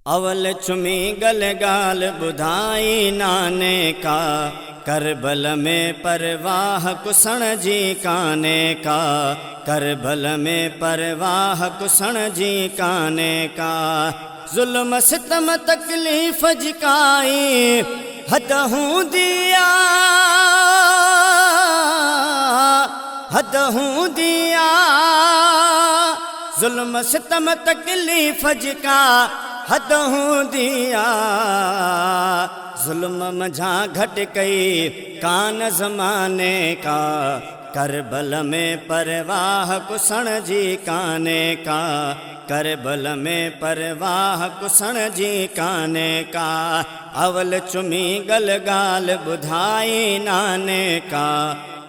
अवल चुमी गल गाल बुधाई नाने का, करबल में परवाह कुसण जी काने का, करबल में परवाह कुसण जी काने का। जुल्म सितम तकलीफ जिकाई हद हूँ दिया, हद हूँ दिया। जुल्म सितम तकलीफ जिका हद हूँ दिया। जुल्म मझा घट कई कान ज़माने का, करबल में परवाह कुसण जी काने का, करबल में परवाह कुसण जी काने का। अवल चुमी गल गाल बुधाई नाने का,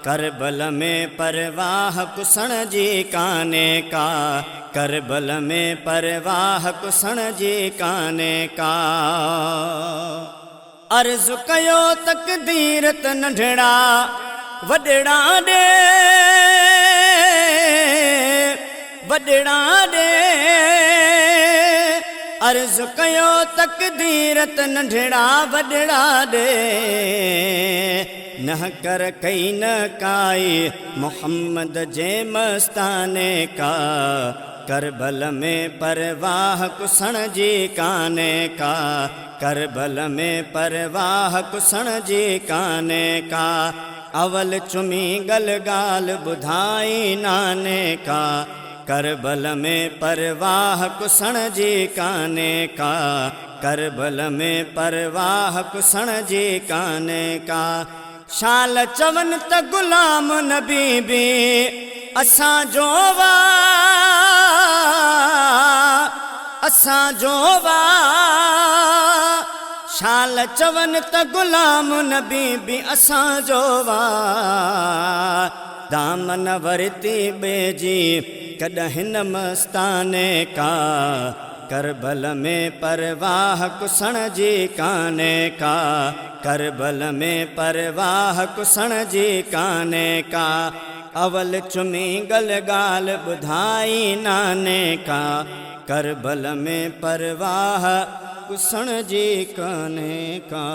करबल में परवाह कुसण जी काने का, करबल में परवाह कुसण जी काने का। अर्ज़ कयो तक़दीर त नंढड़ा वॾड़ा ॾे, वॾड़ा ॾे। अर्ज़ कयो तक़दीर त नंढड़ा वॾड़ा ॾे। न कर कई न काई मोहम्मद जे मस्ताने का, करबल में परवाह कुसण जी काने का, करबल में परवाह कुसण जी काने का। अवल चुमी गल गाल बुधाई नाने का, करबल में परवाह कुसण जी काने का, करबल में परवाह कुसण जी काने का। शाल चवन त गुलाम नबी भी असां जो वा, असां जो वा। शाल चवन त गुलाम नबी भी असां जो वा। दामन वरती बेजी कॾहिं न मस्ताने का, करबल में परवाह कुसण जी काने का, करबल में परवाह कुसण जी काने का। अवल चुमी गल गाल बुधाई नाने का, करबल में परवाह कुसण जी काने का।